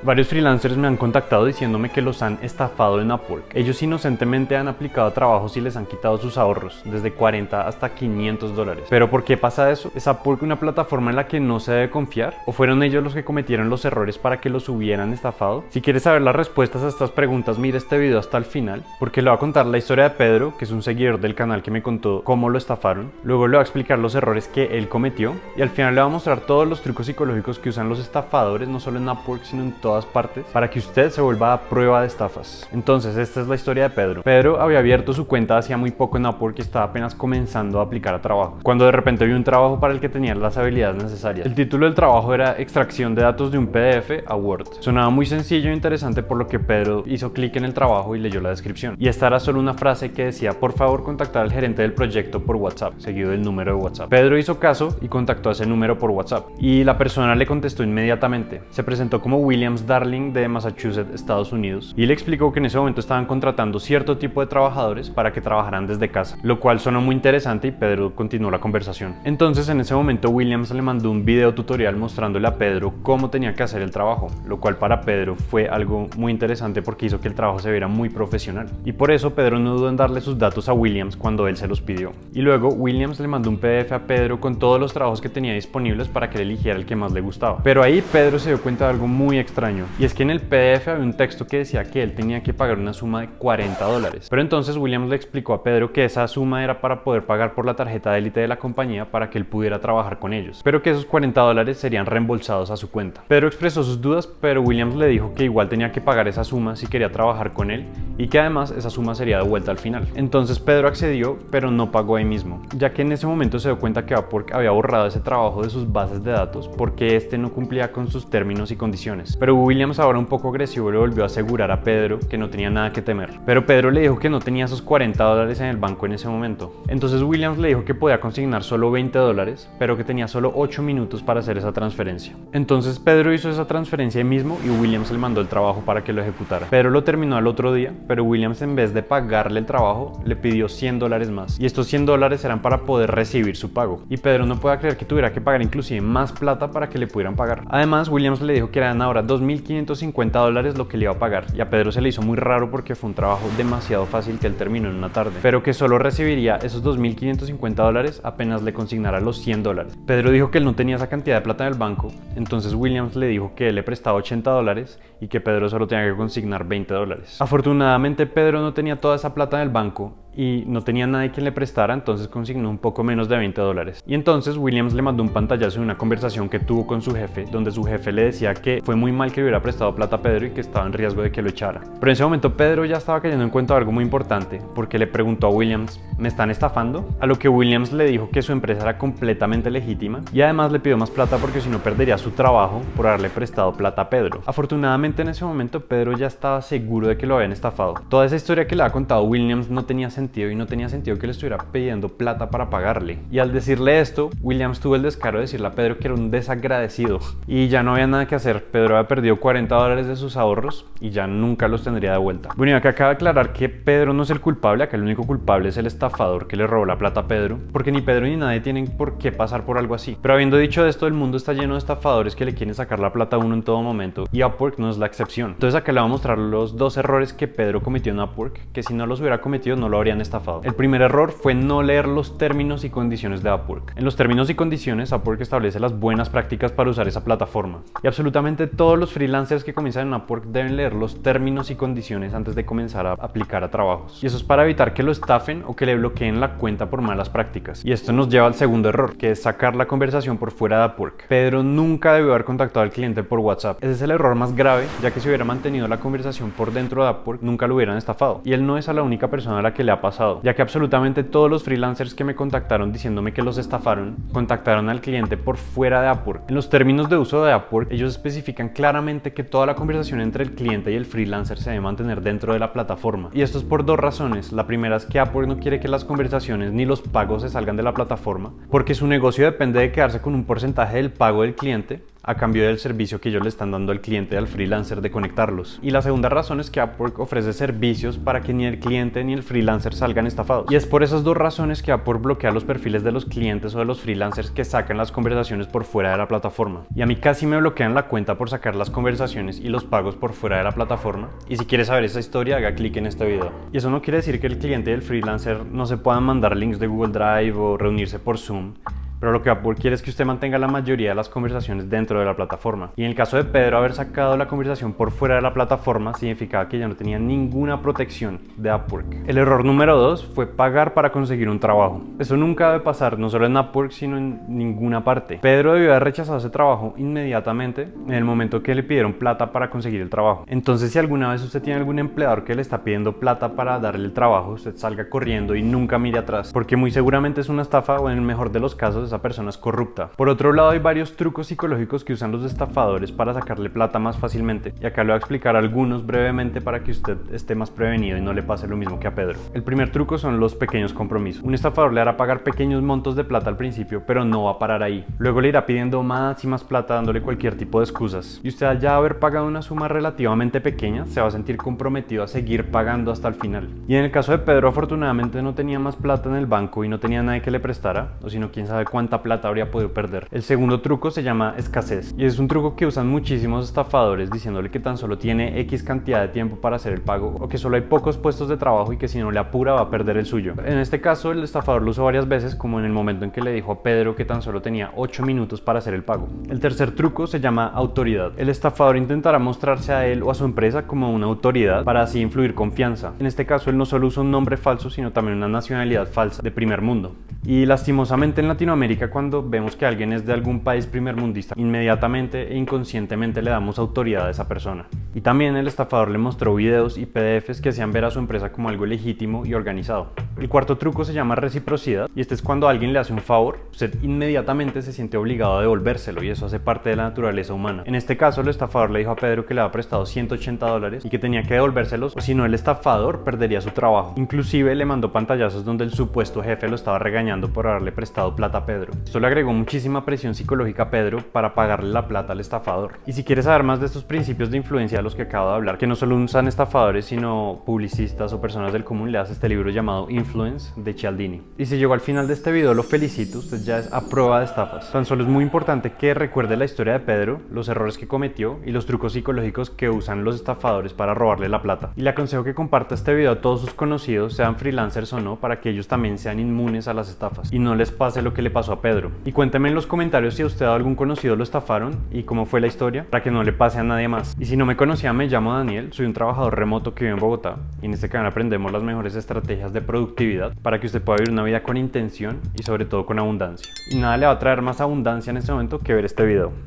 Varios freelancers me han contactado diciéndome que los han estafado en Upwork. Ellos inocentemente han aplicado a trabajos y les han quitado sus ahorros, desde 40 hasta $500. ¿Pero por qué pasa eso? ¿Es Upwork una plataforma en la que no se debe confiar? ¿O fueron ellos los que cometieron los errores para que los hubieran estafado? Si quieres saber las respuestas a estas preguntas, mira este video hasta el final, porque le voy a contar la historia de Pedro, que es un seguidor del canal que me contó cómo lo estafaron. Luego le voy a explicar los errores que él cometió y al final le voy a mostrar todos los trucos psicológicos que usan los estafadores, no solo en Upwork, sino en todas partes, para que usted se vuelva a prueba de estafas. Entonces, esta es la historia de Pedro. Pedro había abierto su cuenta hacía muy poco en Upwork y estaba apenas comenzando a aplicar a trabajo, cuando de repente vio un trabajo para el que tenía las habilidades necesarias. El título del trabajo era extracción de datos de un PDF a Word. Sonaba muy sencillo e interesante, por lo que Pedro hizo clic en el trabajo y leyó la descripción. Y esta era solo una frase que decía: por favor, contactar al gerente del proyecto por WhatsApp, seguido del número de WhatsApp. Pedro hizo caso y contactó a ese número por WhatsApp, y la persona le contestó inmediatamente. Se presentó como Williams Darling de Massachusetts, Estados Unidos, y le explicó que en ese momento estaban contratando cierto tipo de trabajadores para que trabajaran desde casa, lo cual sonó muy interesante y Pedro continuó la conversación. Entonces, en ese momento, Williams le mandó un video tutorial mostrándole a Pedro cómo tenía que hacer el trabajo, lo cual para Pedro fue algo muy interesante porque hizo que el trabajo se viera muy profesional, y por eso Pedro no dudó en darle sus datos a Williams cuando él se los pidió. Y luego Williams le mandó un PDF a Pedro con todos los trabajos que tenía disponibles para que él eligiera el que más le gustaba. Pero ahí Pedro se dio cuenta de algo muy extraño, y es que en el PDF había un texto que decía que él tenía que pagar una suma de $40. Pero entonces Williams le explicó a Pedro que esa suma era para poder pagar por la tarjeta de élite de la compañía para que él pudiera trabajar con ellos, pero que esos $40 serían reembolsados a su cuenta. Pedro expresó sus dudas, pero Williams le dijo que igual tenía que pagar esa suma si quería trabajar con él, y que además esa suma sería devuelta al final. Entonces Pedro accedió, pero no pagó ahí mismo, ya que en ese momento se dio cuenta que Upwork había borrado ese trabajo de sus bases de datos porque este no cumplía con sus términos y condiciones. Pero Williams, ahora un poco agresivo, le volvió a asegurar a Pedro que no tenía nada que temer. Pero Pedro le dijo que no tenía esos $40 en el banco en ese momento. Entonces Williams le dijo que podía consignar solo $20, pero que tenía solo 8 minutos para hacer esa transferencia. Entonces Pedro hizo esa transferencia ahí mismo y Williams le mandó el trabajo para que lo ejecutara. Pedro lo terminó al otro día, pero Williams, en vez de pagarle el trabajo, le pidió $100 más, y estos $100 eran para poder recibir su pago. Y Pedro no podía creer que tuviera que pagar inclusive más plata para que le pudieran pagar. Además, Williams le dijo que eran ahora $2.550 lo que le iba a pagar, y a Pedro se le hizo muy raro porque fue un trabajo demasiado fácil que él terminó en una tarde, pero que solo recibiría esos $2.550 apenas le consignara los $100. Pedro dijo que él no tenía esa cantidad de plata en el banco, entonces Williams le dijo que él le prestaba $80 y que Pedro solo tenía que consignar $20. Afortunadamente, Pedro no tenía toda esa plata en el banco y no tenía nadie quien le prestara, entonces consignó un poco menos de $20. Y entonces Williams le mandó un pantallazo de una conversación que tuvo con su jefe, donde su jefe le decía que fue muy mal que le hubiera prestado plata a Pedro y que estaba en riesgo de que lo echara. Pero en ese momento Pedro ya estaba cayendo en cuenta de algo muy importante, porque le preguntó a Williams: ¿me están estafando? A lo que Williams le dijo que su empresa era completamente legítima, y además le pidió más plata porque si no perdería su trabajo por haberle prestado plata a Pedro. Afortunadamente, en ese momento Pedro ya estaba seguro de que lo habían estafado. Toda esa historia que le había contado Williams no tenía sentido, y no tenía sentido que le estuviera pidiendo plata para pagarle. Y al decirle esto, Williams tuvo el descaro de decirle a Pedro que era un desagradecido, y ya no había nada que hacer. Pedro había perdido $40 de sus ahorros y ya nunca los tendría de vuelta. Bueno, y acá acaba de aclarar que Pedro no es el culpable, acá el único culpable es el estafador que le robó la plata a Pedro, porque ni Pedro ni nadie tienen por qué pasar por algo así. Pero habiendo dicho esto, el mundo está lleno de estafadores que le quieren sacar la plata a uno en todo momento, y Upwork no es la excepción. Entonces acá le voy a mostrar los dos errores que Pedro cometió en Upwork, que si no los hubiera cometido no lo habrían estafado. El primer error fue no leer los términos y condiciones de Upwork. En los términos y condiciones, Upwork establece las buenas prácticas para usar esa plataforma, y absolutamente todos los freelancers que comienzan en Upwork deben leer los términos y condiciones antes de comenzar a aplicar a trabajos, y eso es para evitar que lo estafen o que le bloqueen la cuenta por malas prácticas. Y esto nos lleva al segundo error, que es sacar la conversación por fuera de Upwork. Pedro nunca debió haber contactado al cliente por WhatsApp. Ese es el error más grave, ya que si hubiera mantenido la conversación por dentro de Upwork, nunca lo hubieran estafado, y él no es a la única persona a la que le ha pasado, ya que absolutamente todos los freelancers que me contactaron diciéndome que los estafaron, contactaron al cliente por fuera de Upwork. En los términos de uso de Upwork, ellos especifican claramente que toda la conversación entre el cliente y el freelancer se debe mantener dentro de la plataforma. Y esto es por dos razones. La primera es que Upwork no quiere que las conversaciones ni los pagos se salgan de la plataforma, porque su negocio depende de quedarse con un porcentaje del pago del cliente, a cambio del servicio que ellos le están dando al cliente y al freelancer de conectarlos. Y la segunda razón es que Upwork ofrece servicios para que ni el cliente ni el freelancer salgan estafados. Y es por esas dos razones que Upwork bloquea los perfiles de los clientes o de los freelancers que sacan las conversaciones por fuera de la plataforma. Y a mí casi me bloquean la cuenta por sacar las conversaciones y los pagos por fuera de la plataforma. Y si quieres saber esa historia, haga clic en este video. Y eso no quiere decir que el cliente y el freelancer no se puedan mandar links de Google Drive o reunirse por Zoom. Pero lo que Upwork quiere es que usted mantenga la mayoría de las conversaciones dentro de la plataforma. Y en el caso de Pedro, haber sacado la conversación por fuera de la plataforma significaba que ya no tenía ninguna protección de Upwork. El error número 2 fue pagar para conseguir un trabajo. Eso nunca debe pasar, no solo en Upwork, sino en ninguna parte. Pedro debió haber rechazado ese trabajo inmediatamente en el momento que le pidieron plata para conseguir el trabajo. Entonces, si alguna vez usted tiene algún empleador que le está pidiendo plata para darle el trabajo, usted salga corriendo y nunca mire atrás, porque muy seguramente es una estafa o en el mejor de los casos esa persona es corrupta. Por otro lado, hay varios trucos psicológicos que usan los estafadores para sacarle plata más fácilmente, y acá le voy a explicar algunos brevemente para que usted esté más prevenido y no le pase lo mismo que a Pedro. El primer truco son los pequeños compromisos. Un estafador le hará pagar pequeños montos de plata al principio, pero no va a parar ahí. Luego le irá pidiendo más y más plata, dándole cualquier tipo de excusas. Y usted, al ya haber pagado una suma relativamente pequeña, se va a sentir comprometido a seguir pagando hasta el final. Y en el caso de Pedro, afortunadamente no tenía más plata en el banco y no tenía nadie que le prestara, o si no, quién sabe cuánta plata habría podido perder. El segundo truco se llama escasez, y es un truco que usan muchísimos estafadores diciéndole que tan solo tiene X cantidad de tiempo para hacer el pago, o que solo hay pocos puestos de trabajo y que si no le apura va a perder el suyo. En este caso, el estafador lo usó varias veces, como en el momento en que le dijo a Pedro que tan solo tenía 8 minutos para hacer el pago. El tercer truco se llama autoridad. El estafador intentará mostrarse a él o a su empresa como una autoridad para así influir confianza. En este caso, él no solo usa un nombre falso, sino también una nacionalidad falsa de primer mundo. Y lastimosamente en Latinoamérica, cuando vemos que alguien es de algún país primermundista, inmediatamente e inconscientemente le damos autoridad a esa persona. Y también el estafador le mostró videos y PDFs que hacían ver a su empresa como algo legítimo y organizado. El cuarto truco se llama reciprocidad, y este es cuando alguien le hace un favor, usted inmediatamente se siente obligado a devolvérselo, y eso hace parte de la naturaleza humana. En este caso, el estafador le dijo a Pedro que le había prestado $180 y que tenía que devolvérselos, o si no, el estafador perdería su trabajo. Inclusive le mandó pantallazos donde el supuesto jefe lo estaba regañando por haberle prestado plata a Pedro. Esto le agregó muchísima presión psicológica a Pedro para pagarle la plata al estafador. Y si quieres saber más de estos principios de influencia de los que acabo de hablar, que no solo usan estafadores sino publicistas o personas del común, leas este libro llamado Influence de Cialdini. Y si llegó al final de este video, lo felicito, usted ya es a prueba de estafas. Tan solo es muy importante que recuerde la historia de Pedro, los errores que cometió y los trucos psicológicos que usan los estafadores para robarle la plata. Y le aconsejo que comparta este video a todos sus conocidos, sean freelancers o no, para que ellos también sean inmunes a las estafas y no les pase lo que le pasó a Pedro. Y cuénteme en los comentarios si a usted o a algún conocido lo estafaron y cómo fue la historia, para que no le pase a nadie más. Y si no me conocía, me llamo Daniel, soy un trabajador remoto que vive en Bogotá, y en este canal aprendemos las mejores estrategias de productividad para que usted pueda vivir una vida con intención y sobre todo con abundancia. Y nada le va a traer más abundancia en este momento que ver este video.